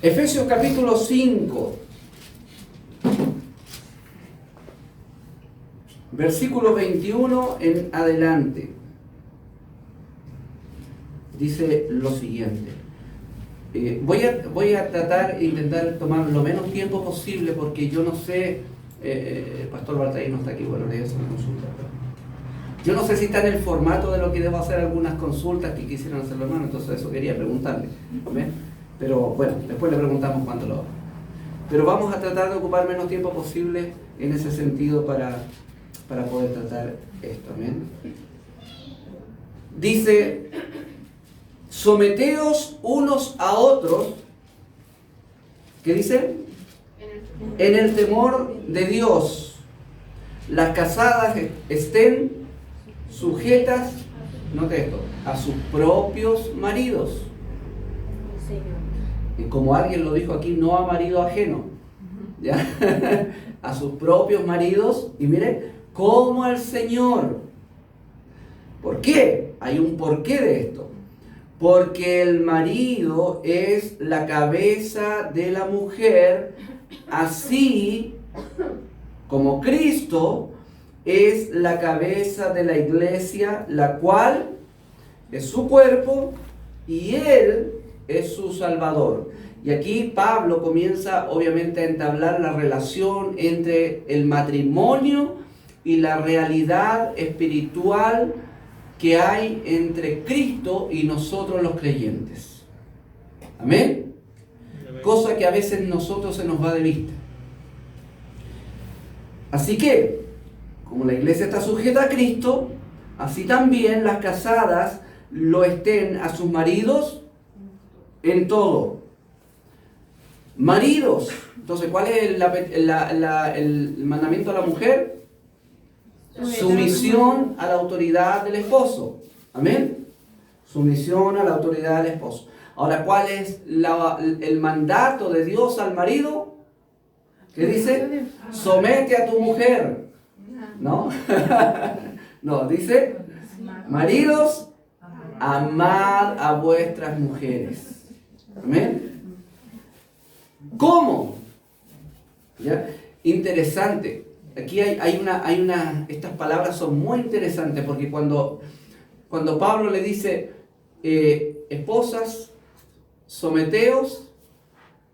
Efesios capítulo 5, versículo 21 en adelante. Dice lo siguiente. Voy a tratar e intentar tomar lo menos tiempo posible porque yo no sé, el pastor Baltair no está aquí, bueno, le voy a hacer una consulta. Yo no sé si está en el formato de lo que debo hacer algunas consultas que quisieran hacer los hermanos, entonces eso quería preguntarle. ¿Amén? Pero bueno, después le preguntamos cuándo lo haga. Pero vamos a tratar de ocupar menos tiempo posible en ese sentido para poder tratar esto. ¿Amén? Dice, someteos unos a otros, ¿qué dice? En el temor de Dios. Las casadas estén sujetas, note esto, a sus propios maridos. Y como alguien lo dijo aquí, no a marido ajeno, ¿ya? A sus propios maridos, y mire, como al Señor. ¿Por qué? Hay un porqué de esto. Porque el marido es la cabeza de la mujer, así como Cristo es la cabeza de la iglesia, la cual es su cuerpo y Él es su Salvador. Y aquí Pablo comienza obviamente a entablar la relación entre el matrimonio y la realidad espiritual que hay entre Cristo y nosotros los creyentes. ¿Amén? Cosa que a veces nosotros se nos va de vista. Así que, como la iglesia está sujeta a Cristo, así también las casadas lo estén a sus maridos en todo. Maridos. Entonces, ¿cuál es el mandamiento a la mujer? Sumisión a la autoridad del esposo. Amén. Sumisión a la autoridad del esposo. Ahora, ¿cuál es el mandato de Dios al marido? ¿Qué dice? Somete a tu mujer. ¿No? No, dice, maridos, amad a vuestras mujeres. Amén. ¿Cómo? ¿Ya? Interesante. Aquí estas palabras son muy interesantes porque cuando Pablo le dice, esposas, someteos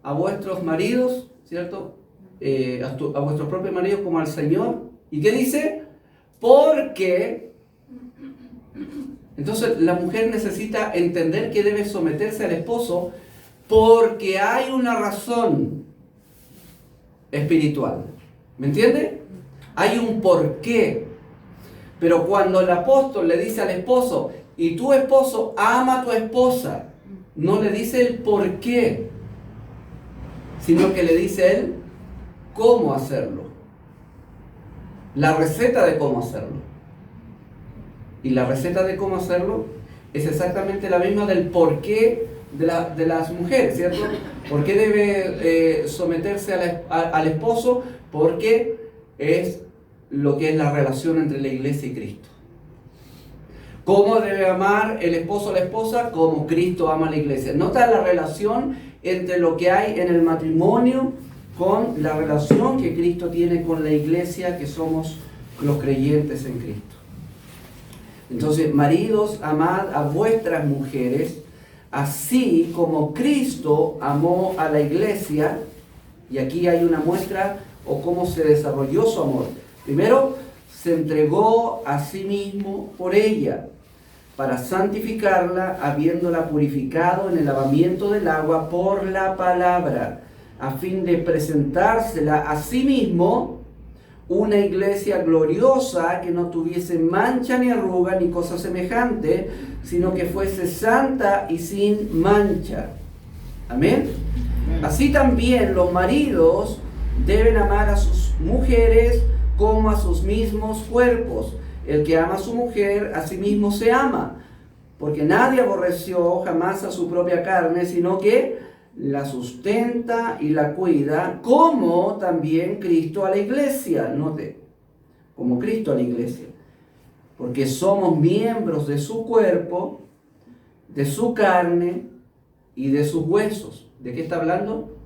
a vuestros maridos, ¿cierto? A vuestros propios maridos como al Señor. ¿Y qué dice? Porque entonces la mujer necesita entender que debe someterse al esposo porque hay una razón espiritual. ¿Me entiende? Hay un porqué. Pero cuando el apóstol le dice al esposo, y tu esposo ama a tu esposa, no le dice el porqué, sino que le dice él cómo hacerlo. La receta de cómo hacerlo. Y la receta de cómo hacerlo es exactamente la misma del porqué de las mujeres, ¿cierto? ¿Por qué debe someterse al esposo? Porque es lo que es la relación entre la iglesia y Cristo. ¿Cómo debe amar el esposo a la esposa? Como Cristo ama a la iglesia. Nota la relación entre lo que hay en el matrimonio con la relación que Cristo tiene con la iglesia, que somos los creyentes en Cristo. Entonces, maridos, amad a vuestras mujeres, así como Cristo amó a la iglesia. Y aquí hay una muestra o cómo se desarrolló su amor. Primero, se entregó a sí mismo por ella, para santificarla, habiéndola purificado en el lavamiento del agua por la palabra, a fin de presentársela a sí mismo una iglesia gloriosa, que no tuviese mancha ni arruga ni cosa semejante, sino que fuese santa y sin mancha. Amén. Así también los maridos deben amar a sus mujeres como a sus mismos cuerpos. El que ama a su mujer, a sí mismo se ama, porque nadie aborreció jamás a su propia carne, sino que la sustenta y la cuida, como también Cristo a la iglesia. Note, como Cristo a la iglesia, porque somos miembros de su cuerpo, de su carne y de sus huesos. ¿De qué está hablando?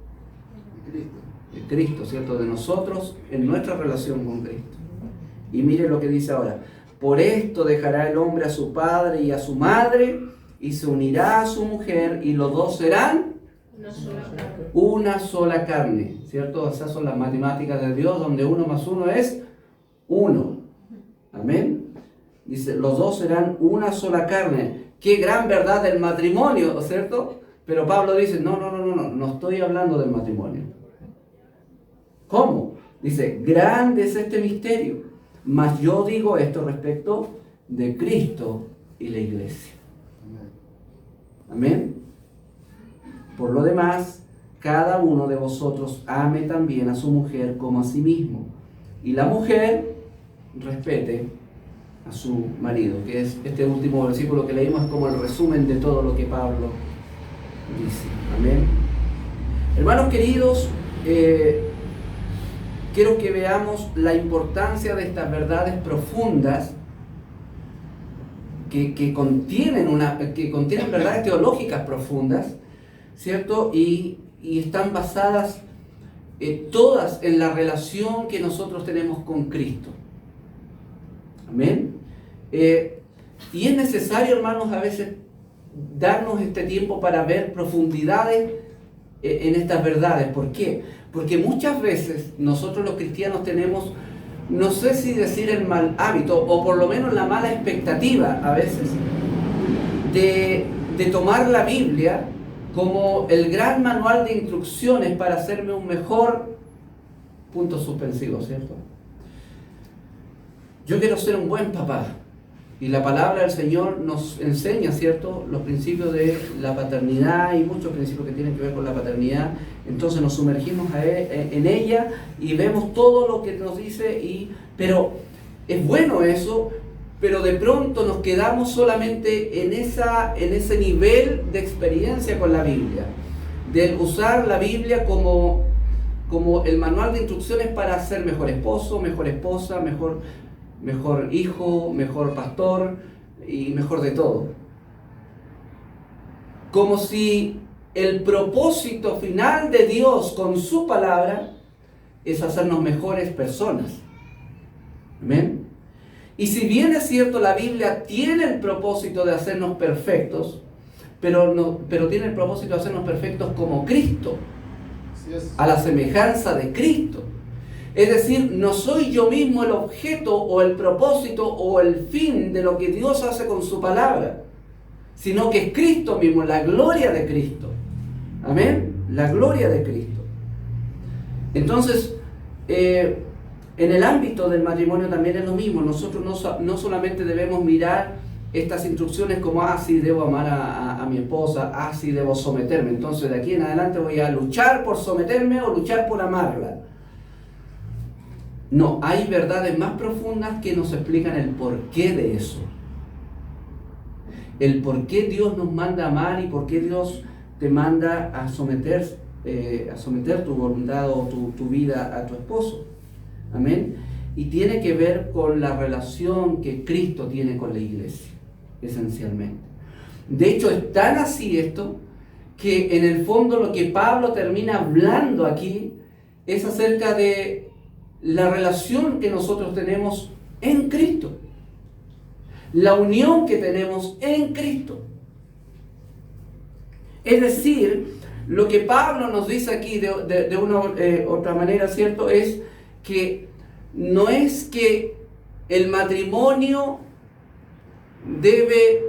De Cristo. De Cristo, ¿cierto? De nosotros en nuestra relación con Cristo. Y mire lo que dice ahora. Por esto dejará el hombre a su padre y a su madre y se unirá a su mujer y los dos serán una sola carne, ¿cierto? Esas son las matemáticas de Dios, donde 1 más 1 es 1. Amén. Dice, los dos serán una sola carne. Qué gran verdad del matrimonio, ¿cierto? Pero Pablo dice, no estoy hablando del matrimonio. ¿Cómo? Dice, grande es este misterio, mas yo digo esto respecto de Cristo y la iglesia. Amén. Por lo demás, cada uno de vosotros ame también a su mujer como a sí mismo. Y la mujer respete a su marido, que es este último versículo que leímos, como el resumen de todo lo que Pablo dice. Amén. Hermanos queridos, quiero que veamos la importancia de estas verdades profundas que contienen verdades teológicas profundas, ¿cierto? Y están basadas todas en la relación que nosotros tenemos con Cristo. Amén. Y es necesario, hermanos, a veces darnos este tiempo para ver profundidades en estas verdades. ¿Por qué? Porque muchas veces nosotros los cristianos tenemos, no sé si decir el mal hábito, o por lo menos la mala expectativa a veces, de tomar la Biblia como el gran manual de instrucciones para hacerme un mejor punto suspensivo, ¿cierto? Yo quiero ser un buen papá. Y la palabra del Señor nos enseña, ¿cierto?, los principios de la paternidad y muchos principios que tienen que ver con la paternidad. Entonces nos sumergimos en ella y vemos todo lo que nos dice. Pero es bueno eso, pero de pronto nos quedamos solamente en ese nivel de experiencia con la Biblia, de usar la Biblia como el manual de instrucciones para ser mejor esposo, mejor esposa, mejor hijo, mejor pastor y mejor de todo. Como si el propósito final de Dios con su palabra es hacernos mejores personas. Amén. Y si bien es cierto, la Biblia tiene el propósito de hacernos perfectos, pero tiene el propósito de hacernos perfectos como Cristo, a la semejanza de Cristo. Es decir, no soy yo mismo el objeto o el propósito o el fin de lo que Dios hace con su palabra, sino que es Cristo mismo, la gloria de Cristo. Amén. La gloria de Cristo. Entonces, en el ámbito del matrimonio también es lo mismo. Nosotros no solamente debemos mirar estas instrucciones como, sí, debo amar a mi esposa, sí, debo someterme. Entonces, de aquí en adelante voy a luchar por someterme o luchar por amarla. No, hay verdades más profundas que nos explican el porqué de eso. El por qué Dios nos manda a amar y por qué Dios te manda a someter tu voluntad o tu vida a tu esposo. Amén. Y tiene que ver con la relación que Cristo tiene con la iglesia, esencialmente. De hecho, es tan así esto que en el fondo lo que Pablo termina hablando aquí es acerca de la relación que nosotros tenemos en Cristo, la unión que tenemos en Cristo. Es decir, lo que Pablo nos dice aquí de una otra manera, ¿cierto?, es que no es que el matrimonio debe,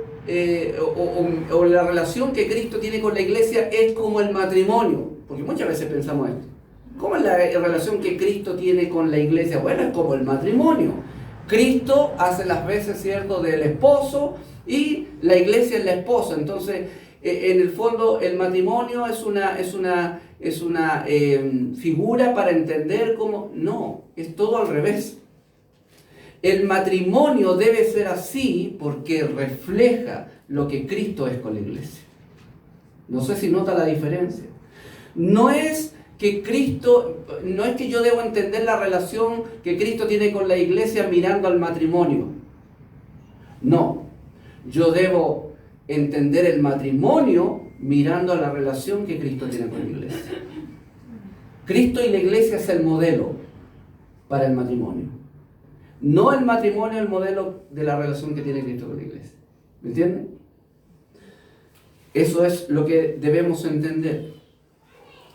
o la relación que Cristo tiene con la iglesia es como el matrimonio, porque muchas veces pensamos esto. ¿Cómo es la relación que Cristo tiene con la iglesia? Bueno, es como el matrimonio. Cristo hace las veces, ¿cierto?, del esposo y la iglesia es la esposa. Entonces, en el fondo, el matrimonio es una figura para entender cómo... No, es todo al revés. El matrimonio debe ser así porque refleja lo que Cristo es con la iglesia. No sé si nota la diferencia. No es que yo debo entender la relación que Cristo tiene con la iglesia mirando al matrimonio. No, yo debo entender el matrimonio mirando a la relación que Cristo tiene con la iglesia. Cristo y la iglesia es el modelo para el matrimonio. No el matrimonio es el modelo de la relación que tiene Cristo con la iglesia. ¿Me entienden? Eso es lo que debemos entender.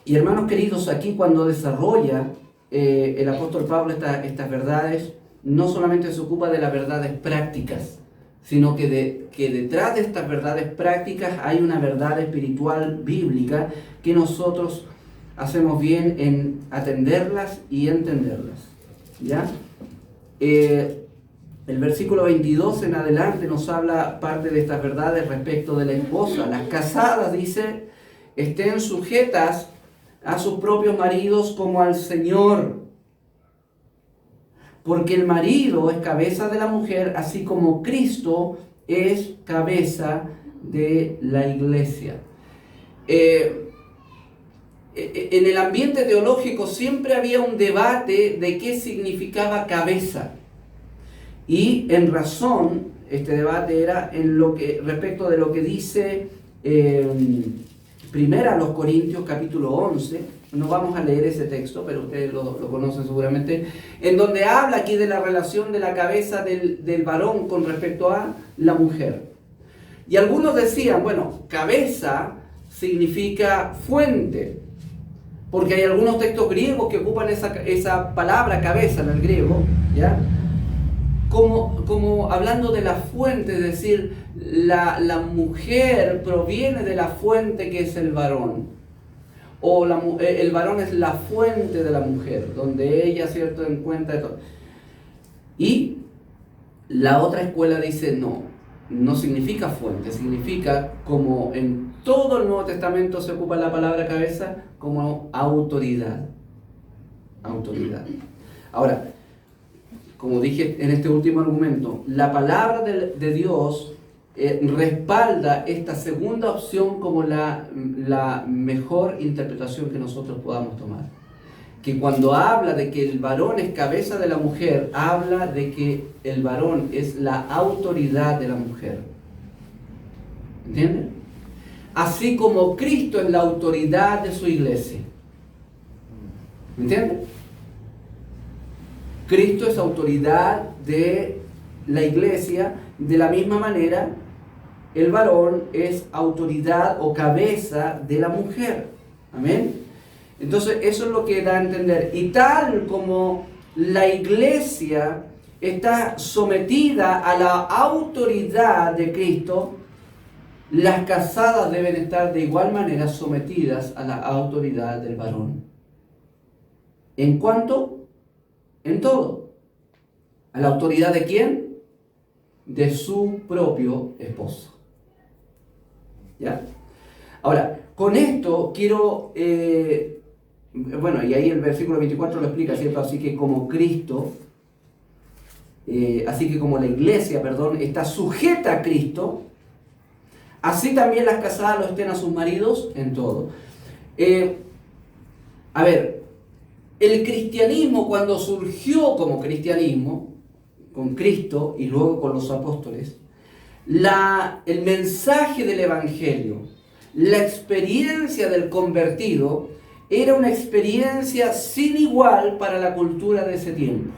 Y hermanos queridos, aquí cuando desarrolla el apóstol Pablo estas verdades, no solamente se ocupa de las verdades prácticas, sino que detrás de estas verdades prácticas hay una verdad espiritual bíblica que nosotros hacemos bien en atenderlas y entenderlas. ¿Ya? El versículo 22 en adelante nos habla parte de estas verdades respecto de la esposa. Las casadas, dice, estén sujetas a sus propios maridos como al Señor, porque el marido es cabeza de la mujer, así como Cristo es cabeza de la iglesia. En el ambiente teológico siempre había un debate de qué significaba cabeza. Y en razón, este debate era respecto de lo que dice primera a los Corintios capítulo 11. No vamos a leer ese texto, pero ustedes lo conocen seguramente, en donde habla aquí de la relación de la cabeza del varón con respecto a la mujer. Y algunos decían, bueno, cabeza significa fuente, porque hay algunos textos griegos que ocupan esa palabra cabeza en el griego, ¿ya? Como hablando de la fuente, es decir, la mujer proviene de la fuente que es el varón. O el varón es la fuente de la mujer, donde ella, ¿cierto?, encuentra todo. Y la otra escuela dice, no significa fuente, significa, como en todo el Nuevo Testamento se ocupa la palabra cabeza, como autoridad. Autoridad. Ahora, como dije en este último argumento, la palabra de Dios respalda esta segunda opción como la mejor interpretación que nosotros podamos tomar. Que cuando habla de que el varón es cabeza de la mujer, habla de que el varón es la autoridad de la mujer. ¿Entienden? Así como Cristo es la autoridad de su iglesia. ¿Entienden? Cristo es autoridad de la iglesia, de la misma manera el varón es autoridad o cabeza de la mujer. Amén. Entonces eso es lo que da a entender. Y tal como la iglesia está sometida a la autoridad de Cristo, las casadas deben estar de igual manera sometidas a la autoridad del varón. ¿En cuánto? En todo. ¿A la autoridad de quién? De su propio esposo. ¿Ya? Ahora, con esto quiero, bueno, y ahí el versículo 24 lo explica, ¿cierto? Así que como Cristo, así que como la iglesia, está sujeta a Cristo, así también las casadas lo estén a sus maridos en todo. A ver, el cristianismo, cuando surgió como cristianismo, con Cristo y luego con los apóstoles, el mensaje del evangelio, la experiencia del convertido, era una experiencia sin igual para la cultura de ese tiempo.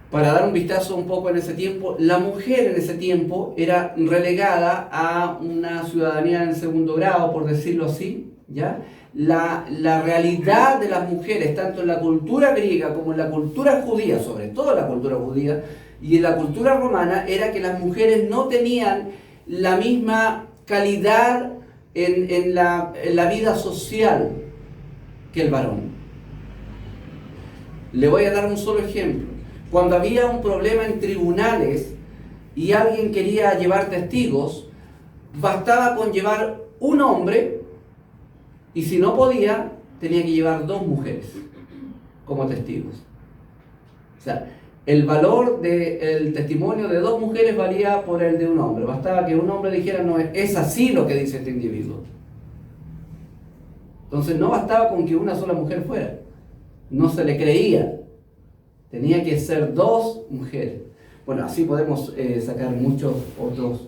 Para dar un vistazo un poco en ese tiempo, la mujer en ese tiempo era relegada a una ciudadanía en segundo grado, por decirlo así, ¿ya? La realidad de las mujeres, tanto en la cultura griega como en la cultura judía, sobre todo en la cultura judía y en la cultura romana, era que las mujeres no tenían la misma calidad en la vida social que el varón. Le voy a dar un solo ejemplo. Cuando había un problema en tribunales y alguien quería llevar testigos, bastaba con llevar un hombre, y si no podía, tenía que llevar 2 mujeres como testigos. O sea, el valor del testimonio de 2 mujeres valía por el de un hombre. Bastaba que un hombre dijera, no, es así lo que dice este individuo. Entonces no bastaba con que una sola mujer fuera. No se le creía. Tenía que ser 2 mujeres. Bueno, así podemos sacar muchos otros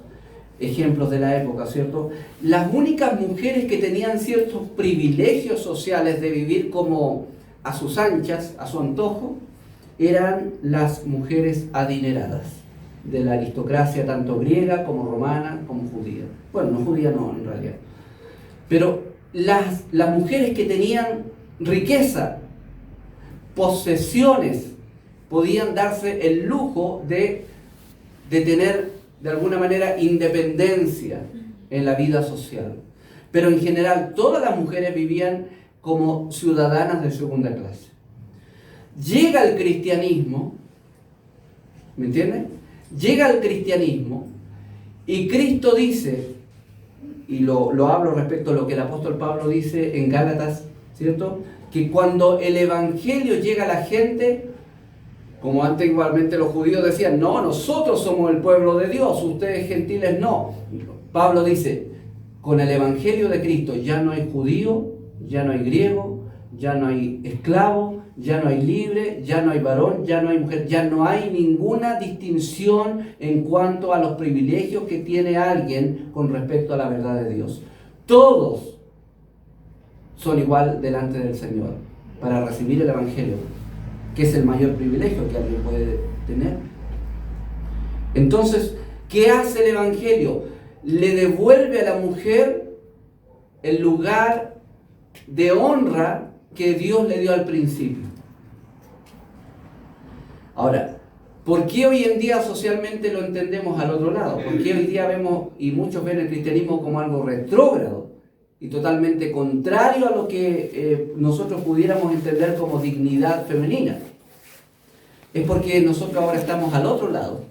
ejemplos de la época, ¿cierto? Las únicas mujeres que tenían ciertos privilegios sociales de vivir como a sus anchas, a su antojo, eran las mujeres adineradas de la aristocracia, tanto griega como romana como judía. Bueno, no judía no, en realidad. Pero las mujeres que tenían riqueza, posesiones, podían darse el lujo de tener de alguna manera independencia en la vida social. Pero en general todas las mujeres vivían como ciudadanas de segunda clase. Llega el cristianismo, ¿me entienden? Llega el cristianismo y Cristo dice, y lo hablo respecto a lo que el apóstol Pablo dice en Gálatas, ¿cierto? Que cuando el evangelio llega a la gente, como antes igualmente los judíos decían, no, nosotros somos el pueblo de Dios, ustedes gentiles no. Pablo dice, con el evangelio de Cristo ya no hay judío, ya no hay griego, ya no hay esclavo, ya no hay libre, ya no hay varón, ya no hay mujer, ya no hay ninguna distinción en cuanto a los privilegios que tiene alguien con respecto a la verdad de Dios. Todos son igual delante del Señor para recibir el evangelio, que es el mayor privilegio que alguien puede tener. Entonces, ¿qué hace el evangelio? Le devuelve a la mujer el lugar de honra que Dios le dio al principio. Ahora, ¿por qué hoy en día socialmente lo entendemos al otro lado? ¿Por qué hoy día vemos, y muchos ven el cristianismo como algo retrógrado y totalmente contrario a lo que nosotros pudiéramos entender como dignidad femenina? Es porque nosotros ahora estamos al otro lado.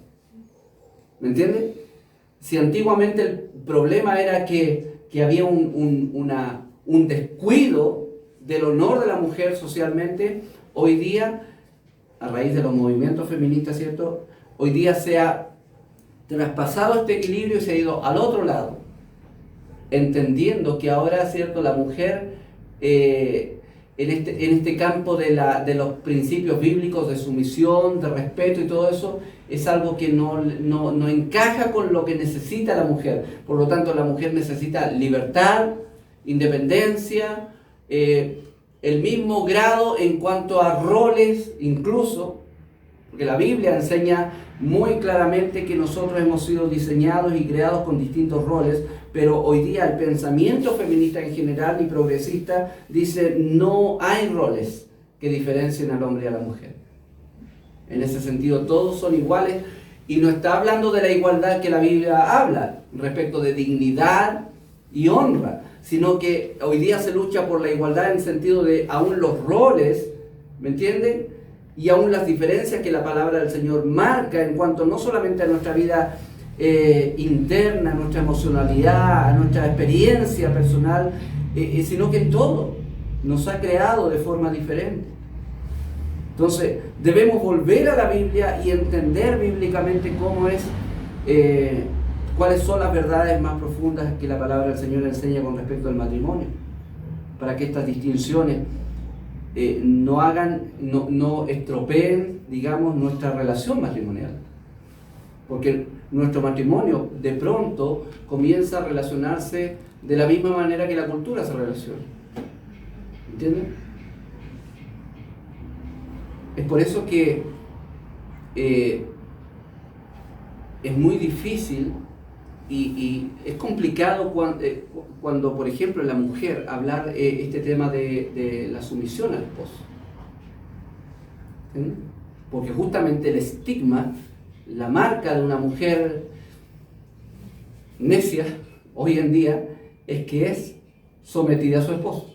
¿Me entienden? Si antiguamente el problema era que había un descuido del honor de la mujer socialmente, hoy día, a raíz de los movimientos feministas, ¿cierto? Hoy día se ha traspasado este equilibrio y se ha ido al otro lado, entendiendo que ahora, ¿cierto?, la mujer en este campo de los principios bíblicos de sumisión, de respeto y todo eso, es algo que no encaja con lo que necesita la mujer. Por lo tanto, la mujer necesita libertad, independencia, el mismo grado en cuanto a roles, incluso, porque la Biblia enseña muy claramente que nosotros hemos sido diseñados y creados con distintos roles, pero hoy día el pensamiento feminista en general y progresista dice no hay roles que diferencien al hombre y a la mujer. En ese sentido todos son iguales y no está hablando de la igualdad que la Biblia habla respecto de dignidad y honra, sino que hoy día se lucha por la igualdad en el sentido de aún los roles, ¿me entienden? Y aún las diferencias que la palabra del Señor marca en cuanto no solamente a nuestra vida interna, a nuestra emocionalidad, a nuestra experiencia personal, sino que en todo nos ha creado de forma diferente. Entonces debemos volver a la Biblia y entender bíblicamente cómo es, cuáles son las verdades más profundas que la palabra del Señor enseña con respecto al matrimonio, para que estas distinciones no estropeen, digamos, nuestra relación matrimonial. Porque nuestro matrimonio de pronto comienza a relacionarse de la misma manera que la cultura se relaciona. ¿Entienden? Es por eso que es muy difícil y es complicado cuando, por ejemplo, la mujer hablar este tema de la sumisión al esposo. ¿Sí? Porque justamente el estigma, la marca de una mujer necia hoy en día es que es sometida a su esposo.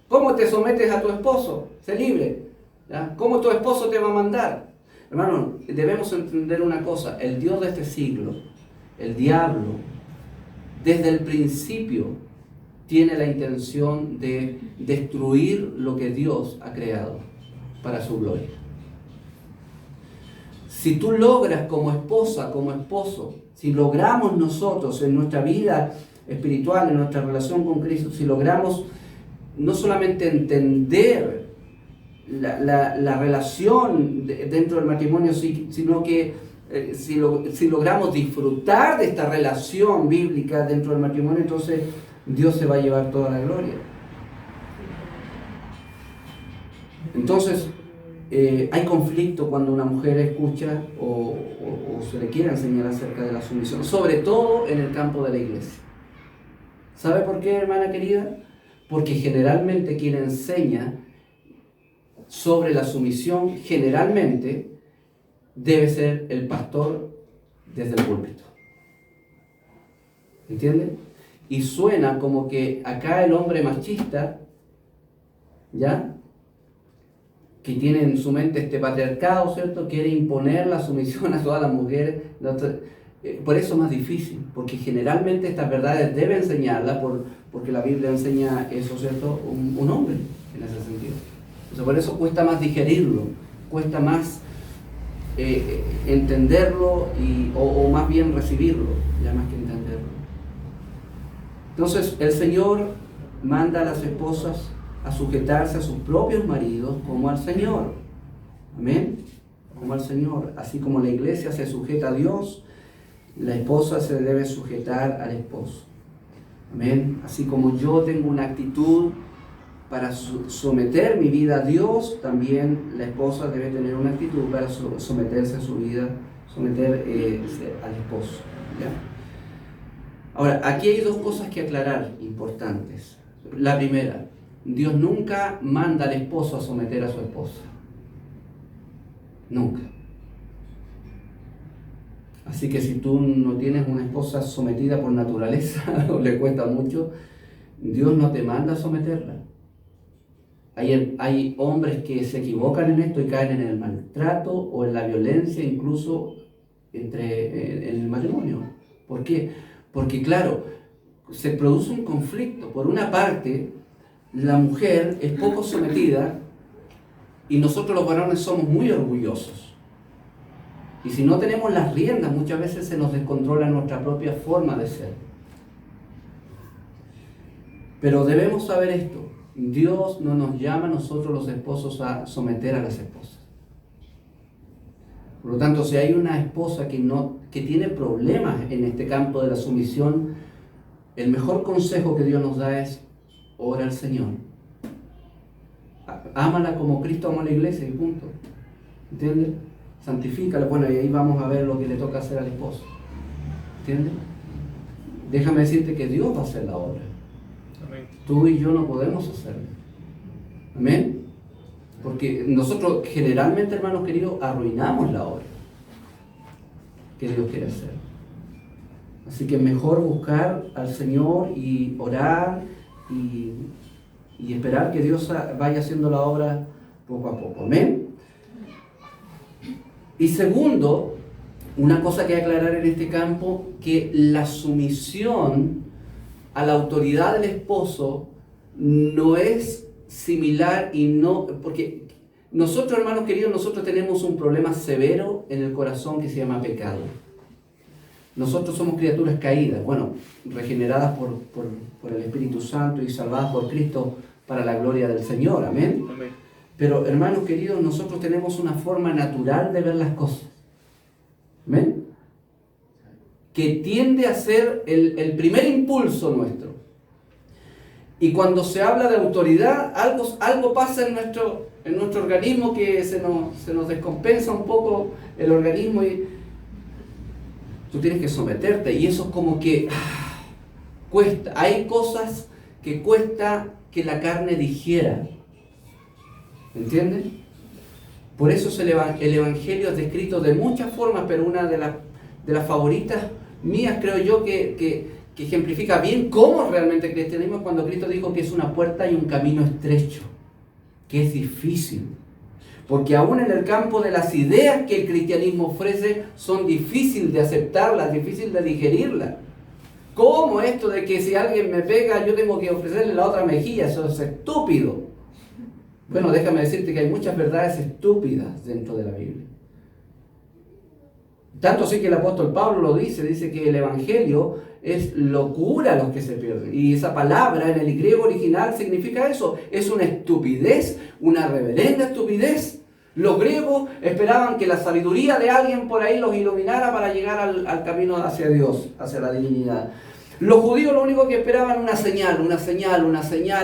¿Cómo te sometes a tu esposo? Sé libre. ¿Ya? ¿Cómo tu esposo te va a mandar? Hermano, debemos entender una cosa, el Dios de este siglo, el diablo, desde el principio tiene la intención de destruir lo que Dios ha creado para su gloria. Si tú logras como esposa, como esposo, si logramos nosotros en nuestra vida espiritual, en nuestra relación con Cristo, si logramos no solamente entender la relación dentro del matrimonio, sino que si logramos disfrutar de esta relación bíblica dentro del matrimonio, entonces Dios se va a llevar toda la gloria. Entonces, hay conflicto cuando una mujer escucha o se le quiere enseñar acerca de la sumisión, sobre todo en el campo de la iglesia. ¿Sabe por qué, hermana querida? Porque generalmente quien enseña sobre la sumisión, generalmente debe ser el pastor desde el púlpito. ¿Entiende? Y suena como que acá el hombre machista, ¿ya?, que tiene en su mente este patriarcado, ¿cierto?, quiere imponer la sumisión a todas las mujeres. Por eso es más difícil, porque generalmente estas verdades debe enseñarlas porque la Biblia enseña eso, ¿cierto?, un hombre en ese sentido. Entonces, por eso cuesta más digerirlo, cuesta más entenderlo o más bien recibirlo, ya más que entenderlo. Entonces, el Señor manda a las esposas a sujetarse a sus propios maridos como al Señor. Amén. Como al Señor. Así como la iglesia se sujeta a Dios, la esposa se debe sujetar al esposo. Amén. Así como yo tengo una actitud para someter mi vida a Dios, también la esposa debe tener una actitud para someterse a su vida, al esposo. ¿Ya? Ahora, aquí hay dos cosas que aclarar importantes. La primera, Dios nunca manda al esposo a someter a su esposa. Nunca. Así que si tú no tienes una esposa sometida por naturaleza, o le cuesta mucho, Dios no te manda a someterla. Hay hombres que se equivocan en esto y caen en el maltrato o en la violencia, incluso en el matrimonio. ¿Por qué? Porque claro, se produce un conflicto. Por una parte, la mujer es poco sometida y nosotros los varones somos muy orgullosos. Y si no tenemos las riendas, muchas veces se nos descontrola nuestra propia forma de ser. Pero debemos saber esto. Dios no nos llama a nosotros los esposos a someter a las esposas. Por lo tanto, si hay una esposa que tiene problemas en este campo de la sumisión, el mejor consejo que Dios nos da es: ora al Señor. Ámala como Cristo amó a la iglesia y punto. ¿Entiendes? Santifícala. Bueno, y ahí vamos a ver lo que le toca hacer al esposo. ¿Entiendes? Déjame decirte que Dios va a hacer la obra. Amén. Tú y yo no podemos hacerlo. Amén. Porque nosotros generalmente, hermanos queridos, arruinamos la obra que Dios quiere hacer. Así que es mejor buscar al Señor y orar y esperar que Dios vaya haciendo la obra poco a poco. Amén. Y segundo, una cosa que aclarar en este campo, que la sumisión a la autoridad del esposo no es similar porque nosotros, hermanos queridos, nosotros tenemos un problema severo en el corazón que se llama pecado. Nosotros somos criaturas caídas, regeneradas por el Espíritu Santo y salvadas por Cristo para la gloria del Señor, amén. Amén. Pero, hermanos queridos, nosotros tenemos una forma natural de ver las cosas, amén, que tiende a ser el primer impulso nuestro. Y cuando se habla de autoridad, algo pasa en nuestro organismo que se nos descompensa un poco el organismo y tú tienes que someterte, y eso es como que cuesta. Hay cosas que cuesta que la carne digiera. ¿Entiendes? Por eso el Evangelio es descrito de muchas formas, pero una de las favoritas mías, creo yo, que ejemplifica bien cómo realmente el cristianismo es cuando Cristo dijo que es una puerta y un camino estrecho, que es difícil. Porque aún en el campo de las ideas que el cristianismo ofrece son difíciles de aceptarlas, difíciles de digerirlas. ¿Cómo esto de que si alguien me pega yo tengo que ofrecerle la otra mejilla? Eso es estúpido. Bueno, déjame decirte que hay muchas verdades estúpidas dentro de la Biblia. Tanto así que el apóstol Pablo lo dice que el Evangelio es locura a los que se pierden. Y esa palabra en el griego original significa eso. Es una estupidez, una reverenda estupidez. Los griegos esperaban que la sabiduría de alguien por ahí los iluminara para llegar al camino hacia Dios, hacia la divinidad. Los judíos lo único que esperaban una señal,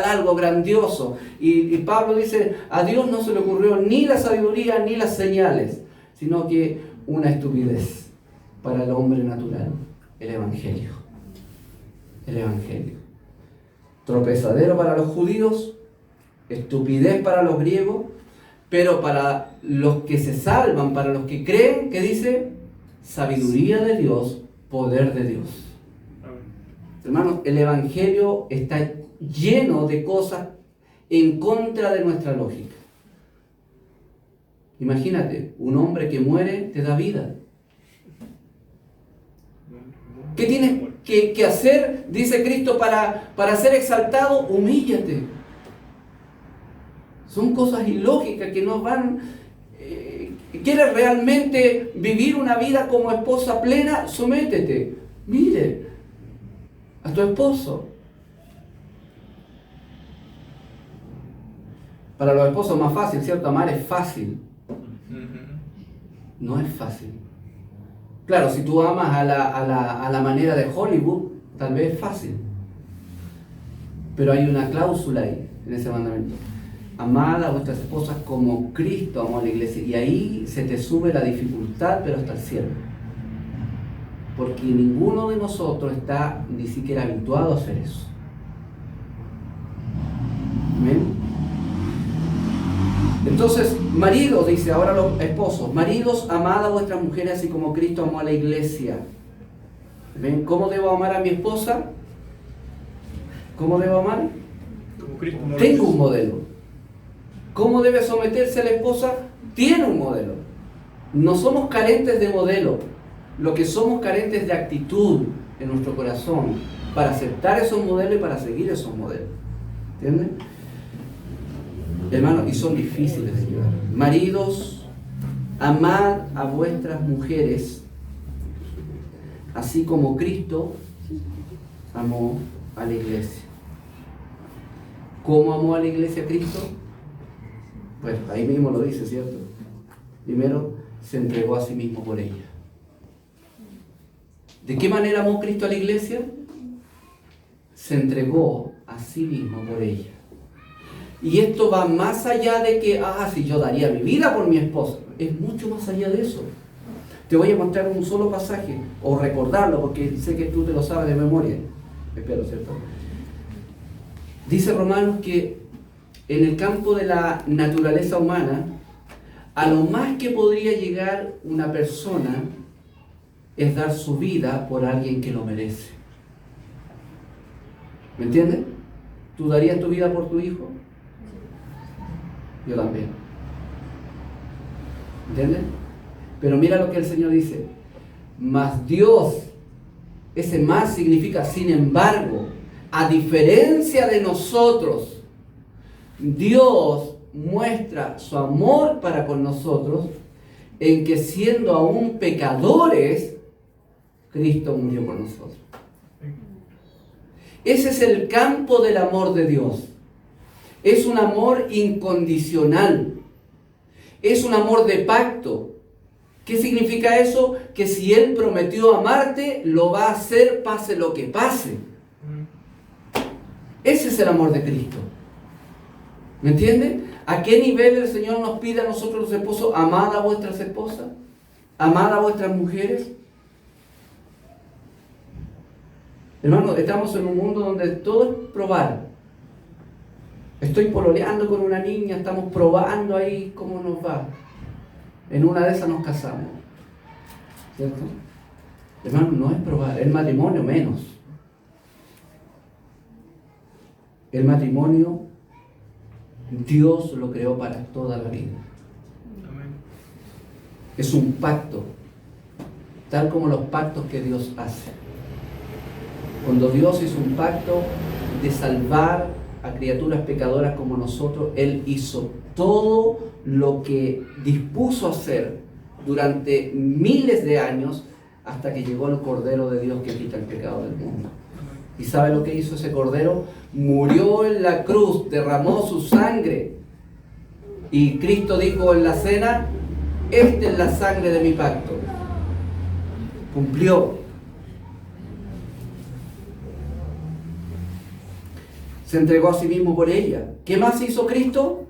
algo grandioso. Y Pablo dice, a Dios no se le ocurrió ni la sabiduría ni las señales, sino que una estupidez para el hombre natural, el Evangelio. El Evangelio. Tropezadero para los judíos, estupidez para los griegos, pero para los que se salvan, para los que creen, ¿qué dice? Sabiduría de Dios, poder de Dios. Hermanos, el Evangelio está lleno de cosas en contra de nuestra lógica. Imagínate, un hombre que muere te da vida. ¿Qué tienes que hacer, dice Cristo, para ser exaltado? Humíllate. Son cosas ilógicas que nos van... ¿Quieres realmente vivir una vida como esposa plena? Sométete. Mire a tu esposo. Para los esposos es más fácil, ¿cierto? Amar es fácil. No es fácil. Claro, si tú amas a la manera de Hollywood, tal vez es fácil. Pero hay una cláusula ahí, en ese mandamiento. Amad a vuestras esposas como Cristo amó a la iglesia. Y ahí se te sube la dificultad, pero hasta el cielo. Porque ninguno de nosotros está ni siquiera habituado a hacer eso. ¿Amén? Entonces, maridos, dice ahora los esposos, maridos, amad a vuestras mujeres así como Cristo amó a la iglesia. ¿Ven? ¿Cómo debo amar a mi esposa? ¿Cómo debo amar? Como Cristo amó a la Tengo iglesia. un modelo. ¿Cómo debe someterse la esposa? Tiene un modelo. No somos carentes de modelo. Lo que somos carentes de actitud en nuestro corazón para aceptar esos modelos y para seguir esos modelos. ¿Entienden? Hermanos, y son difíciles de llevar. Maridos, amad a vuestras mujeres, así como Cristo amó a la iglesia. ¿Cómo amó a la iglesia Cristo? Pues ahí mismo lo dice, ¿cierto? Primero, se entregó a sí mismo por ella. ¿De qué manera amó Cristo a la iglesia? Se entregó a sí mismo por ella. Y esto va más allá de que, si yo daría mi vida por mi esposa. Es mucho más allá de eso. Te voy a mostrar un solo pasaje, o recordarlo, porque sé que tú te lo sabes de memoria. Espero, ¿cierto? Dice Romanos que en el campo de la naturaleza humana, a lo más que podría llegar una persona es dar su vida por alguien que lo merece. ¿Me entiendes? ¿Tú darías tu vida por tu hijo? Yo también. ¿Entiendes? Pero mira lo que el Señor dice. Mas Dios, ese más significa sin embargo, a diferencia de nosotros, Dios muestra su amor para con nosotros en que siendo aún pecadores, Cristo murió por nosotros. Ese es el campo del amor de Dios. Es un amor incondicional. Es un amor de pacto. ¿Qué significa eso? Que si Él prometió amarte, lo va a hacer pase lo que pase. Ese es el amor de Cristo. ¿Me entienden? ¿A qué nivel el Señor nos pide a nosotros los esposos? Amad a vuestras esposas. Amad a vuestras mujeres. Hermanos, estamos en un mundo donde todo es probar. Estoy pololeando con una niña, estamos probando ahí cómo nos va. En una de esas nos casamos. ¿Cierto? Hermanos, no es probar, el matrimonio menos. El matrimonio, Dios lo creó para toda la vida. Amén. Es un pacto, tal como los pactos que Dios hace. Cuando Dios hizo un pacto de salvar a criaturas pecadoras como nosotros, Él hizo todo lo que dispuso hacer durante miles de años hasta que llegó el Cordero de Dios que quita el pecado del mundo. ¿Y sabe lo que hizo ese Cordero? Murió en la cruz, derramó su sangre Y Cristo dijo en la cena, esta es la sangre de mi pacto. Cumplió. Se entregó a sí mismo por ella. ¿Qué más hizo Cristo?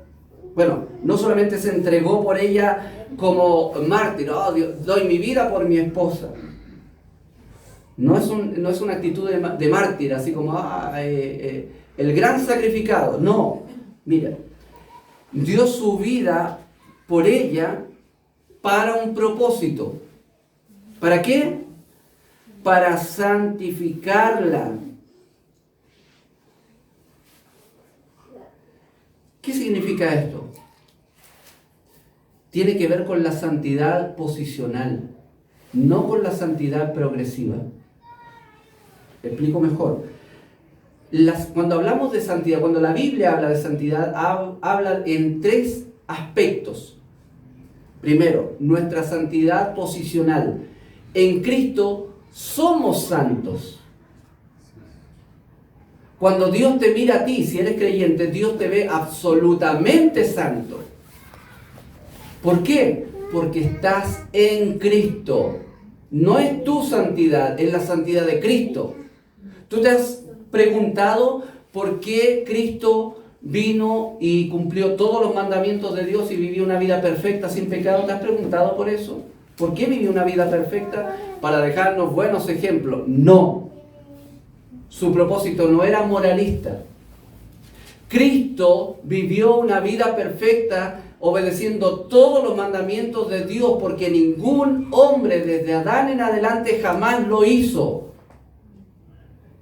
Bueno, no solamente se entregó por ella como mártir, oh, Dios, doy mi vida por mi esposa. No es una actitud de mártir, así como el gran sacrificado. No, mira, dio su vida por ella para un propósito. ¿Para qué? Para santificarla. ¿Qué significa esto? Tiene que ver con la santidad posicional, no con la santidad progresiva. Te explico mejor. Cuando hablamos de santidad, cuando la Biblia habla de santidad, habla en tres aspectos. Primero, nuestra santidad posicional. En Cristo somos santos. Cuando Dios te mira a ti, si eres creyente, Dios te ve absolutamente santo. ¿Por qué? Porque estás en Cristo. No es tu santidad, es la santidad de Cristo. ¿Tú te has preguntado por qué Cristo vino y cumplió todos los mandamientos de Dios y vivió una vida perfecta sin pecado? ¿Te has preguntado por eso? ¿Por qué vivió una vida perfecta? ¿Para dejarnos buenos ejemplos? No. Su propósito no era moralista. Cristo vivió una vida perfecta obedeciendo todos los mandamientos de Dios, porque ningún hombre desde Adán en adelante jamás lo hizo.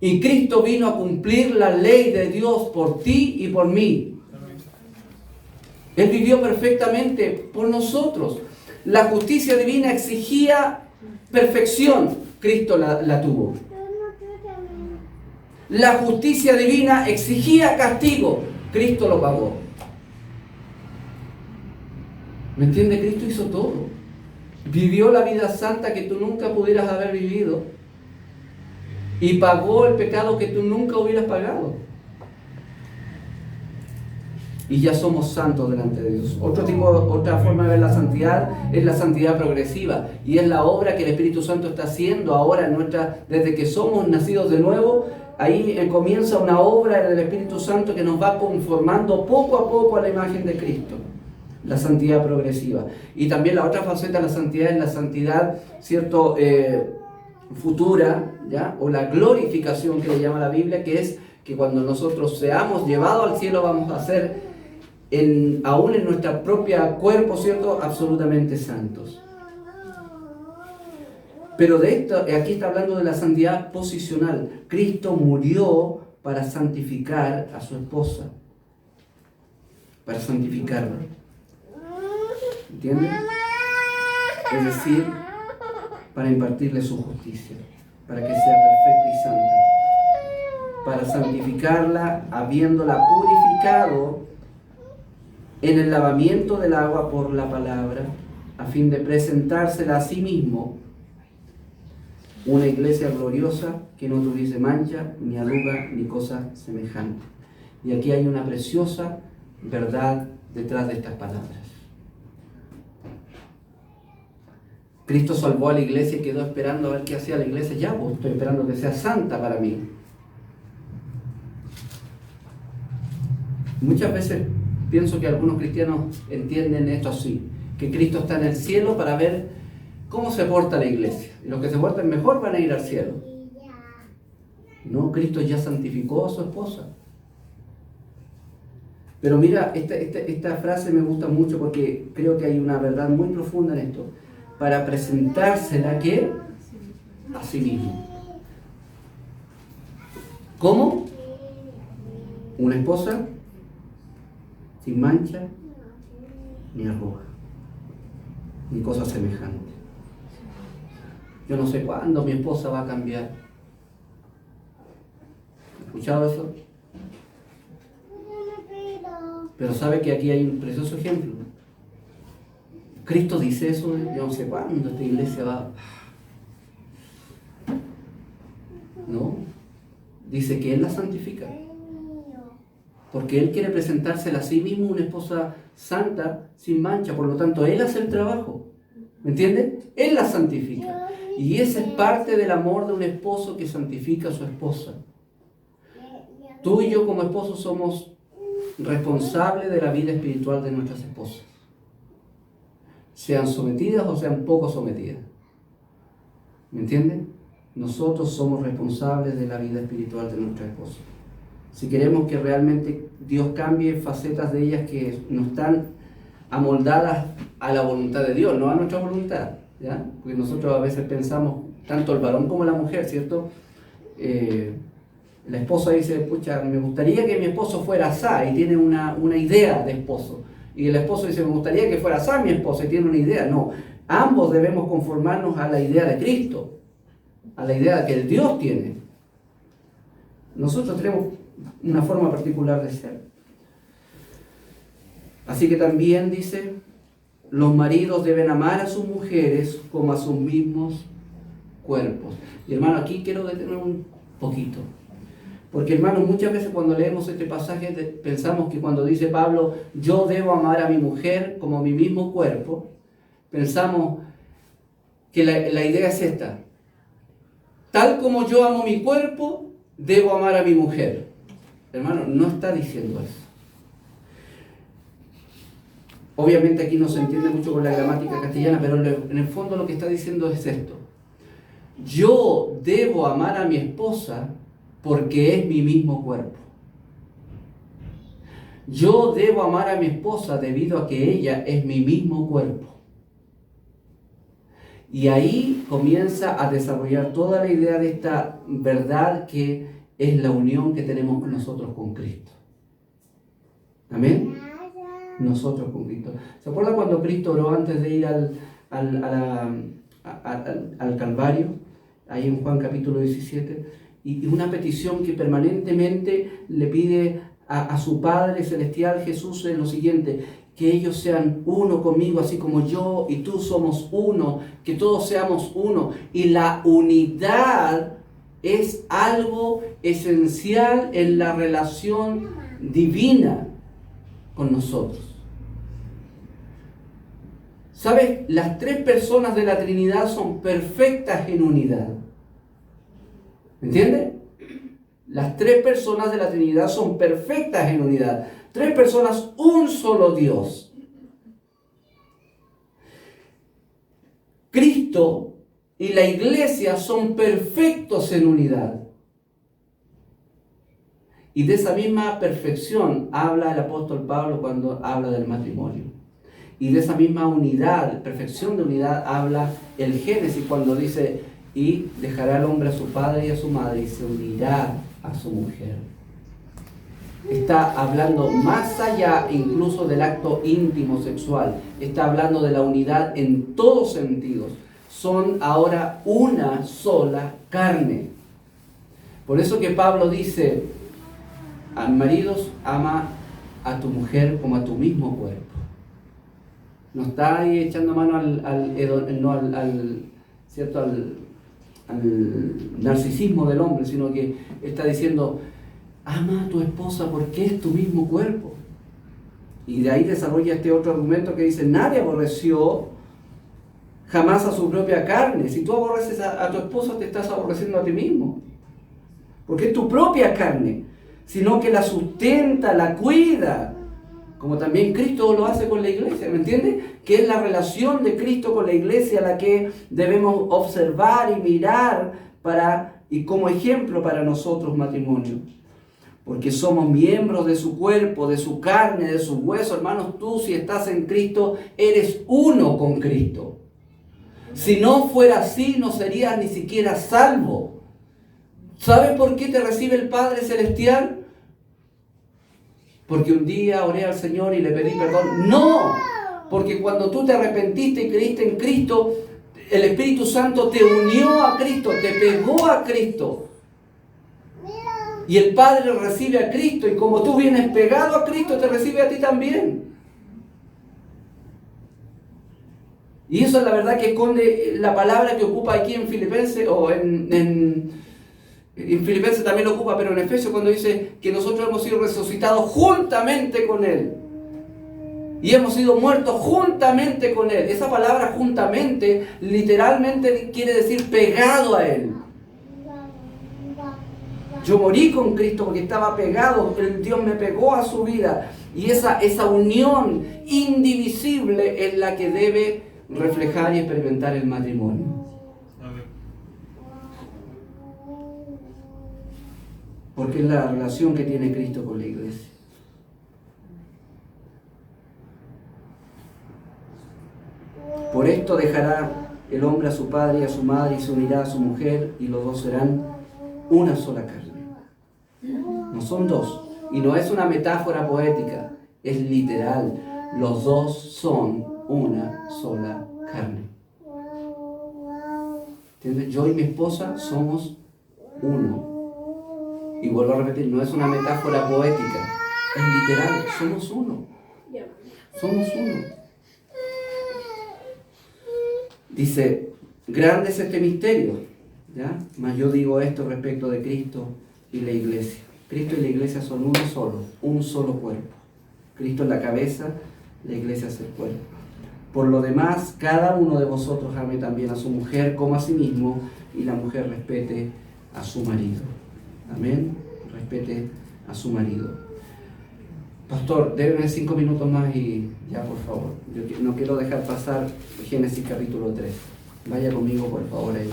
Y Cristo vino a cumplir la ley de Dios por ti y por mí. Él vivió perfectamente por nosotros. La justicia divina exigía perfección. Cristo la tuvo. La justicia divina exigía castigo. Cristo lo pagó. ¿Me entiendes? Cristo hizo todo. Vivió la vida santa que tú nunca pudieras haber vivido. Y pagó el pecado que tú nunca hubieras pagado. Y ya somos santos delante de Dios. Otra forma de ver la santidad es la santidad progresiva. Y es la obra que el Espíritu Santo está haciendo ahora desde que somos nacidos de nuevo. Ahí comienza una obra del Espíritu Santo que nos va conformando poco a poco a la imagen de Cristo. La santidad progresiva. Y también la otra faceta de la santidad es la santidad, ¿cierto?, futura, ¿ya? O la glorificación que le llama la Biblia, que es que cuando nosotros seamos llevados al cielo vamos a ser, aún en nuestro propio cuerpo, ¿cierto?, absolutamente santos. Pero de esto, aquí está hablando de la santidad posicional. Cristo murió para santificar a su esposa, para santificarla. ¿Entienden? Es decir, para impartirle su justicia, para que sea perfecta y santa, para santificarla, habiéndola purificado en el lavamiento del agua por la palabra, a fin de presentársela a sí mismo, una iglesia gloriosa que no tuviese mancha, ni arruga, ni cosa semejante. Y aquí hay una preciosa verdad detrás de estas palabras. Cristo salvó a la iglesia y quedó esperando a ver qué hacía la iglesia. Ya, pues estoy esperando que sea santa para mí. Muchas veces pienso que algunos cristianos entienden esto así, que Cristo está en el cielo para ver cómo se porta la iglesia. Y los que se portan mejor van a ir al cielo. No, Cristo ya santificó a su esposa. Pero mira, esta frase me gusta mucho porque creo que hay una verdad muy profunda en esto. Para presentársela, ¿qué? A sí mismo. ¿Cómo? Una esposa sin mancha, ni arruga, ni cosa semejante. Yo no sé cuándo mi esposa va a cambiar. ¿Has escuchado eso? Pero sabe que aquí hay un precioso ejemplo. Cristo dice eso, yo no sé cuándo esta iglesia va. No, dice que Él la santifica. Porque Él quiere presentársela a sí mismo una esposa santa, sin mancha. Por lo tanto, Él hace el trabajo. ¿Me entienden? Él la santifica. Y ese es parte del amor de un esposo que santifica a su esposa. Tú y yo como esposos somos responsables de la vida espiritual de nuestras esposas. Sean sometidas o sean poco sometidas. ¿Me entienden? Nosotros somos responsables de la vida espiritual de nuestra esposa. Si queremos que realmente Dios cambie facetas de ellas que no están amoldadas a la voluntad de Dios, no a nuestra voluntad, ¿ya? Porque nosotros a veces pensamos, tanto el varón como la mujer, ¿cierto? La esposa dice, pucha, me gustaría que mi esposo fuera asá, y tiene una idea de esposo. Y el esposo dice, me gustaría que fuera asá mi esposa, y tiene una idea. No, ambos debemos conformarnos a la idea de Cristo, a la idea que el Dios tiene. Nosotros tenemos una forma particular de ser. Así que también dice, los maridos deben amar a sus mujeres como a sus mismos cuerpos. Y hermano, aquí quiero detener un poquito. Porque hermano, muchas veces cuando leemos este pasaje pensamos que cuando dice Pablo, yo debo amar a mi mujer como a mi mismo cuerpo, pensamos que la idea es esta. Tal como yo amo mi cuerpo, debo amar a mi mujer. Hermano, no está diciendo eso. Obviamente aquí no se entiende mucho con la gramática castellana, pero en el fondo lo que está diciendo es esto. Yo debo amar a mi esposa porque es mi mismo cuerpo. Yo debo amar a mi esposa debido a que ella es mi mismo cuerpo. Y ahí comienza a desarrollar toda la idea de esta verdad que es la unión que tenemos con nosotros con Cristo. Amén. Nosotros con Cristo. ¿Se acuerdan cuando Cristo oró antes de ir al Calvario? Ahí en Juan capítulo 17. Y una petición que permanentemente le pide a su Padre Celestial Jesús es lo siguiente: que ellos sean uno conmigo, así como yo y tú somos uno, que todos seamos uno. Y la unidad es algo esencial en la relación divina con nosotros. ¿Sabes? Las tres personas de la Trinidad son perfectas en unidad. ¿Me entiendes? Las tres personas de la Trinidad son perfectas en unidad. Tres personas, un solo Dios. Cristo y la iglesia son perfectos en unidad. Y de esa misma perfección habla el apóstol Pablo cuando habla del matrimonio. Y de esa misma unidad, perfección de unidad, habla el Génesis cuando dice: y dejará al hombre a su padre y a su madre y se unirá a su mujer. Está hablando más allá incluso del acto íntimo sexual. Está hablando de la unidad en todos sentidos. Son ahora una sola carne. Por eso que Pablo dice: a maridos, ama a tu mujer como a tu mismo cuerpo. No está ahí echando mano al narcisismo del hombre, sino que está diciendo: ama a tu esposa porque es tu mismo cuerpo. Y de ahí desarrolla este otro argumento que dice: nadie aborreció jamás a su propia carne. Si tú aborreces a tu esposa, te estás aborreciendo a ti mismo, porque es tu propia carne, sino que la sustenta, la cuida, como también Cristo lo hace con la iglesia. ¿Me entiendes? Que es la relación de Cristo con la iglesia la que debemos observar y mirar y como ejemplo para nosotros, matrimonio. Porque somos miembros de su cuerpo, de su carne, de sus huesos. Hermanos, tú, si estás en Cristo, eres uno con Cristo. Si no fuera así, no serías ni siquiera salvo. ¿Sabes por qué te recibe el Padre Celestial? Porque un día oré al Señor y le pedí perdón. No, porque cuando tú te arrepentiste y creíste en Cristo, el Espíritu Santo te unió a Cristo, te pegó a Cristo. Y el Padre recibe a Cristo, y como tú vienes pegado a Cristo, te recibe a ti también. Y eso es la verdad que esconde la palabra que ocupa aquí en Filipenses o en En Filipenses también lo ocupa, pero en Efesios cuando dice que nosotros hemos sido resucitados juntamente con Él. Y hemos sido muertos juntamente con Él. Esa palabra juntamente literalmente quiere decir pegado a Él. Yo morí con Cristo porque estaba pegado, Dios me pegó a su vida. Y esa unión indivisible es la que debe reflejar y experimentar el matrimonio. Amén. Porque es la relación que tiene Cristo con la iglesia. Por esto dejará el hombre a su padre y a su madre y se unirá a su mujer y los dos serán una sola carne. No son dos. Y no es una metáfora poética, es literal. Los dos son una sola carne. ¿Entiendes? Yo y mi esposa somos uno. Y vuelvo a repetir, no es una metáfora poética, es literal, somos uno. Somos uno. Dice, grande es este misterio, ¿ya? Mas yo digo esto respecto de Cristo y la iglesia. Cristo y la iglesia son uno solo, un solo cuerpo. Cristo es la cabeza, la iglesia es el cuerpo. Por lo demás, cada uno de vosotros ame también a su mujer como a sí mismo, y la mujer respete a su marido. Amén. Respete a su marido. Pastor, déjeme 5 minutos más y ya, por favor. Yo no quiero dejar pasar Génesis capítulo 3. Vaya conmigo, por favor, ahí.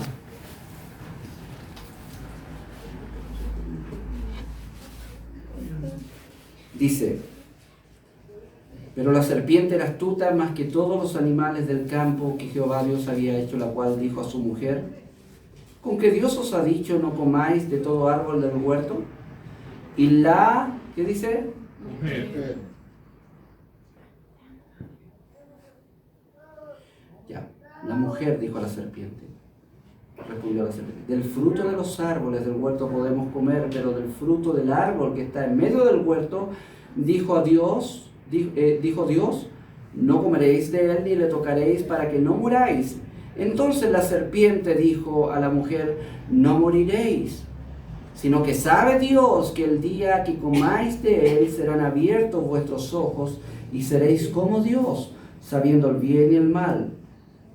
Dice, pero la serpiente era astuta más que todos los animales del campo que Jehová Dios había hecho, la cual dijo a su mujer, ¿con que Dios os ha dicho no comáis de todo árbol del huerto? Y la, ¿qué dice? Mujer. Ya, la mujer dijo a la serpiente, respondió a la serpiente, del fruto de los árboles del huerto podemos comer, pero del fruto del árbol que está en medio del huerto, dijo Dios, no comeréis de él ni le tocaréis para que no muráis. Entonces la serpiente dijo a la mujer, no moriréis, sino que sabe Dios que el día que comáis de él serán abiertos vuestros ojos y seréis como Dios, sabiendo el bien y el mal.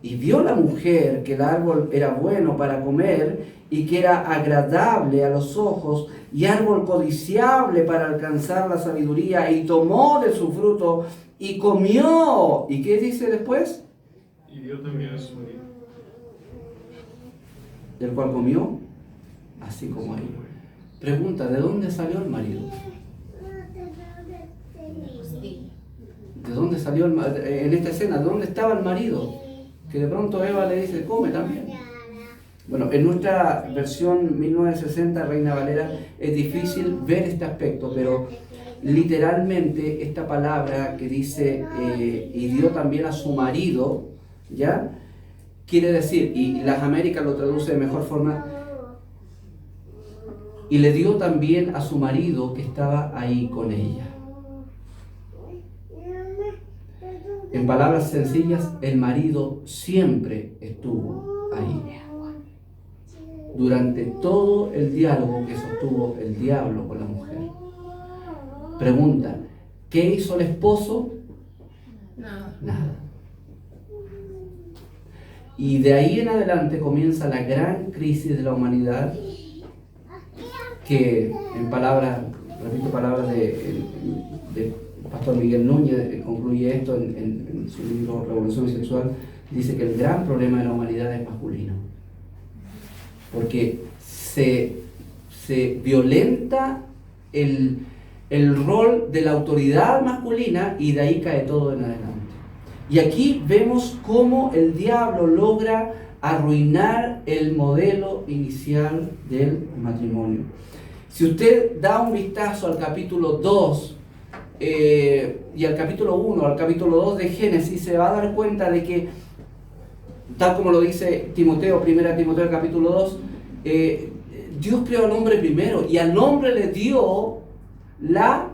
Y vio la mujer que el árbol era bueno para comer y que era agradable a los ojos y árbol codiciable para alcanzar la sabiduría, y tomó de su fruto y comió. ¿Y qué dice después? Y dio también a su marido. Del cual comió, así como él. Pregunta, ¿de dónde salió el marido? ¿De dónde salió en esta escena? ¿De dónde estaba el marido? Que de pronto Eva le dice, come también. Bueno, en nuestra versión 1960, Reina Valera, es difícil ver este aspecto, pero literalmente esta palabra que dice, y dio también a su marido, ¿ya? Quiere decir, y las Américas lo traduce de mejor forma, y le dio también a su marido que estaba ahí con ella. En palabras sencillas, el marido siempre estuvo ahí. Durante todo el diálogo que sostuvo el diablo con la mujer. Pregunta, ¿qué hizo el esposo? Nada. Y de ahí en adelante comienza la gran crisis de la humanidad, que en palabras, repito palabras de Pastor Miguel Núñez, concluye esto en su libro Revolución Sexual, dice que el gran problema de la humanidad es masculino. Porque se violenta el rol de la autoridad masculina y de ahí cae todo en adelante. Y aquí vemos cómo el diablo logra arruinar el modelo inicial del matrimonio. Si usted da un vistazo al capítulo 2 y al capítulo 1, al capítulo 2 de Génesis, se va a dar cuenta de que, tal como lo dice Timoteo, 1 Timoteo capítulo 2, Dios creó al hombre primero y al hombre le dio la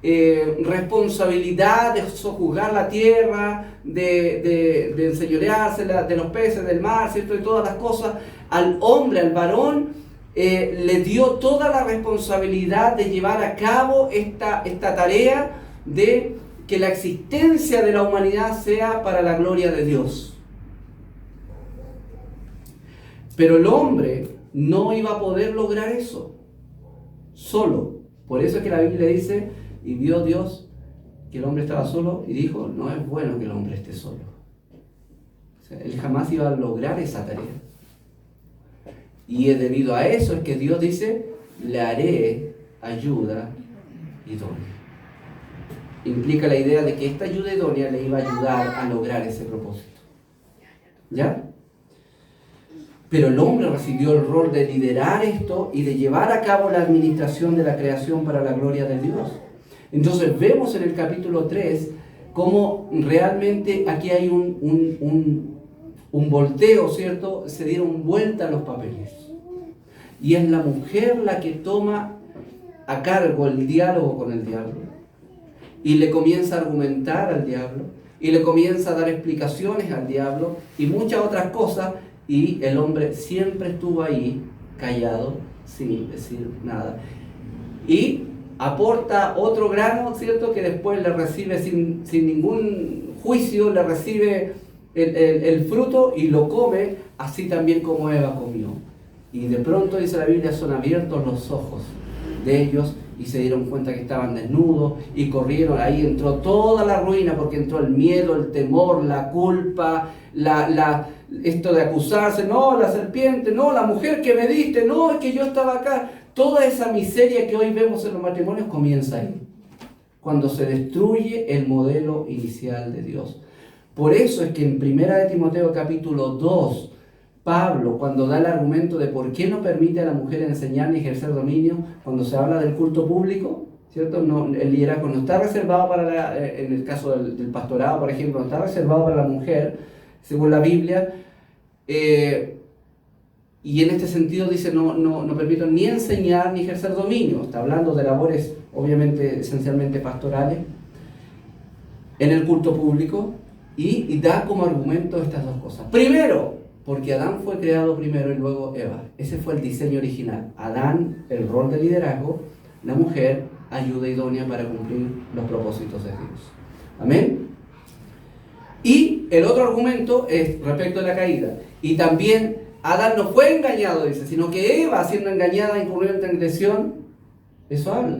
responsabilidad de sojuzgar la tierra, de enseñorearse de los peces del mar, ¿cierto? De todas las cosas. Al hombre, al varón, le dio toda la responsabilidad de llevar a cabo esta tarea de que la existencia de la humanidad sea para la gloria de Dios. Pero el hombre no iba a poder lograr eso solo. Por eso es que la Biblia dice, y vio Dios que el hombre estaba solo y dijo, no es bueno que el hombre esté solo. O sea, él jamás iba a lograr esa tarea. Y debido a eso es que Dios dice, le haré ayuda idónea. Implica la idea de que esta ayuda idónea le iba a ayudar a lograr ese propósito. ¿Ya? Pero el hombre recibió el rol de liderar esto y de llevar a cabo la administración de la creación para la gloria de Dios. Entonces vemos en el capítulo 3 cómo realmente aquí hay un volteo, ¿cierto? Se dieron vuelta los papeles. Y es la mujer la que toma a cargo el diálogo con el diablo. Y le comienza a argumentar al diablo. Y le comienza a dar explicaciones al diablo. Y muchas otras cosas. Y el hombre siempre estuvo ahí, callado, sin decir nada. Y aporta otro grano, ¿cierto? Que después le recibe sin ningún juicio, le recibe el fruto y lo come, así también como Eva comió. Y de pronto, dice la Biblia, son abiertos los ojos de ellos y se dieron cuenta que estaban desnudos y corrieron. Ahí entró toda la ruina, porque entró el miedo, el temor, la culpa, esto de acusarse, no, la serpiente, no, la mujer que me diste, no, es que yo estaba acá. Toda esa miseria que hoy vemos en los matrimonios comienza ahí, cuando se destruye el modelo inicial de Dios. Por eso es que en 1 de Timoteo capítulo 2, Pablo, cuando da el argumento de por qué no permite a la mujer enseñar ni ejercer dominio, cuando se habla del culto público, ¿cierto? No, el liderazgo no está reservado para en el caso del pastorado, por ejemplo, no está reservado para la mujer, según la Biblia, y en este sentido dice no permito ni enseñar ni ejercer dominio. Está hablando de labores obviamente esencialmente pastorales en el culto público, y da como argumento estas dos cosas. Primero, porque Adán fue creado primero y luego Eva. Ese fue el diseño original. Adán, el rol de liderazgo; la mujer, ayuda idónea para cumplir los propósitos de Dios. Amén. Y el otro argumento es respecto a la caída. Y también Adán no fue engañado, dice, sino que Eva, siendo engañada, incurrió en transgresión. Eso habla.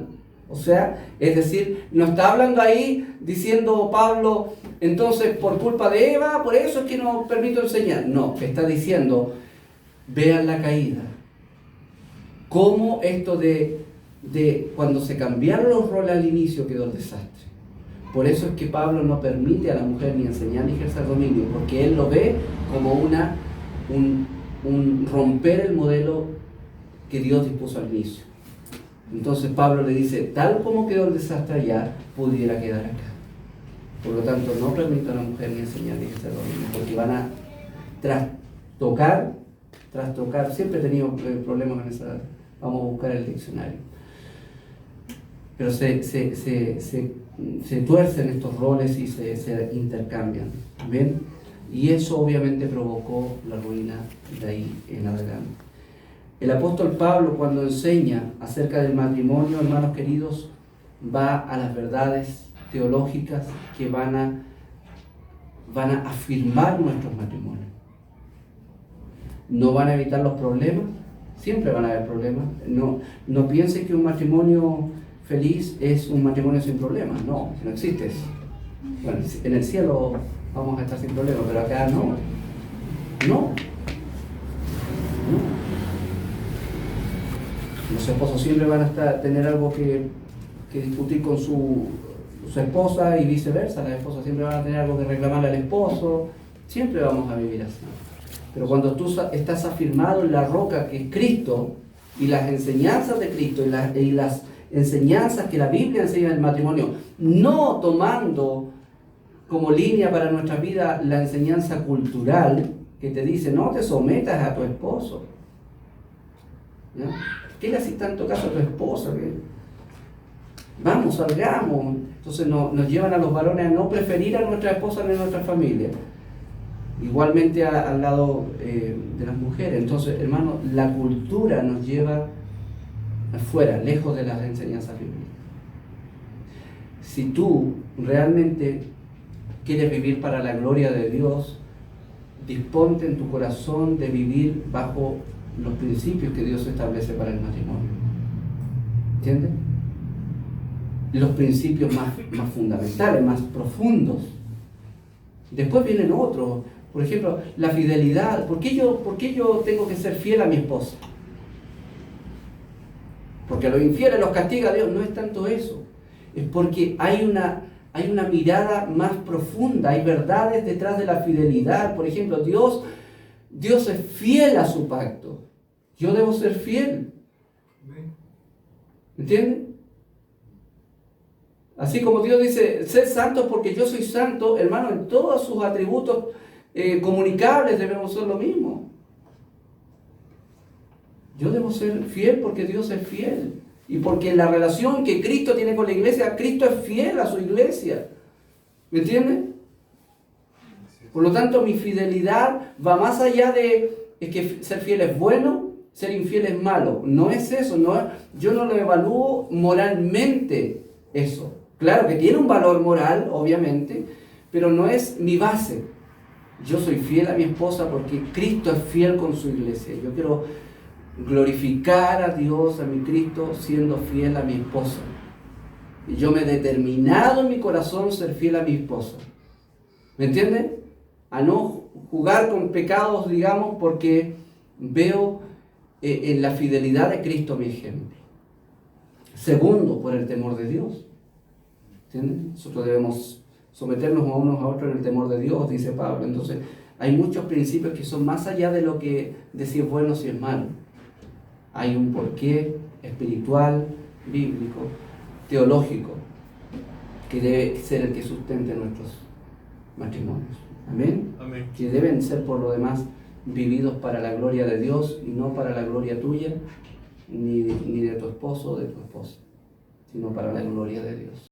O sea, es decir, no está hablando ahí diciendo Pablo, entonces por culpa de Eva, por eso es que no permito enseñar. No, está diciendo, vean la caída. Cómo esto de cuando se cambiaron los roles al inicio quedó el desastre. Por eso es que Pablo no permite a la mujer ni enseñar ni ejercer dominio, porque él lo ve como un romper el modelo que Dios dispuso al inicio. Entonces Pablo le dice, tal como quedó el desastre allá, pudiera quedar acá. Por lo tanto, no permito a la mujer ni enseñar ni ejercer dominio, porque van a trastocar. Siempre he tenido problemas en esa. Vamos a buscar el diccionario. Pero se tuercen estos roles y se intercambian. ¿Bien? Y eso obviamente provocó la ruina de ahí en adelante. El apóstol Pablo, cuando enseña acerca del matrimonio, hermanos queridos, va a las verdades teológicas que van a afirmar nuestros matrimonios. No van a evitar los problemas, siempre van a haber problemas. No piense que un matrimonio feliz es un matrimonio sin problemas. No existe eso. Bueno, en el cielo vamos a estar sin problemas, pero acá no. Los esposos siempre van a tener algo que discutir con su esposa y viceversa. Las esposas siempre van a tener algo que reclamarle al esposo. Siempre vamos a vivir así. Pero cuando tú estás afirmado en la roca que es Cristo, y las enseñanzas de Cristo y las enseñanzas que la Biblia enseña del matrimonio, no tomando como línea para nuestra vida la enseñanza cultural que te dice no te sometas a tu esposo. ¿Ya? ¿Qué le haces tanto caso a tu esposa? Vamos, salgamos. Entonces nos llevan a los varones a no preferir a nuestra esposa ni a nuestra familia. Igualmente al lado de las mujeres. Entonces, hermano, la cultura nos lleva afuera, lejos de las enseñanzas bíblicas. Si tú realmente quieres vivir para la gloria de Dios, disponte en tu corazón de vivir bajo los principios que Dios establece para el matrimonio. ¿Entiendes? Los principios más fundamentales, más profundos. Después vienen otros. Por ejemplo, la fidelidad. ¿Por qué yo tengo que ser fiel a mi esposa? Porque a los infieles los castiga Dios. No es tanto eso. Es porque hay una mirada más profunda. Hay verdades detrás de la fidelidad. Por ejemplo, Dios es fiel a su pacto. Yo debo ser fiel. ¿Entienden? Así como Dios dice, sed santos porque yo soy santo, hermano, en todos sus atributos comunicables debemos ser lo mismo. Yo debo ser fiel porque Dios es fiel. Y porque la relación que Cristo tiene con la iglesia, Cristo es fiel a su iglesia. ¿Me entienden? Por lo tanto, mi fidelidad va más allá de que ser fiel es bueno, ser infiel es malo. No es eso. Yo no lo evalúo moralmente eso. Claro que tiene un valor moral, obviamente, pero no es mi base. Yo soy fiel a mi esposa porque Cristo es fiel con su iglesia. Yo quiero glorificar a Dios, a mi Cristo, siendo fiel a mi esposa. Y yo me he determinado en mi corazón ser fiel a mi esposa. ¿Me entienden? A no jugar con pecados, digamos, porque veo en la fidelidad de Cristo mi ejemplo. Segundo, por el temor de Dios. ¿Entienden? Nosotros debemos someternos a unos a otros en el temor de Dios, dice Pablo. Entonces, hay muchos principios que son más allá de lo que de si es bueno o si es malo. Hay un porqué espiritual, bíblico, teológico, que debe ser el que sustente nuestros matrimonios. Amén. Amén. Que deben ser por lo demás vividos para la gloria de Dios y no para la gloria tuya, ni de tu esposo o de tu esposa, sino para la gloria de Dios.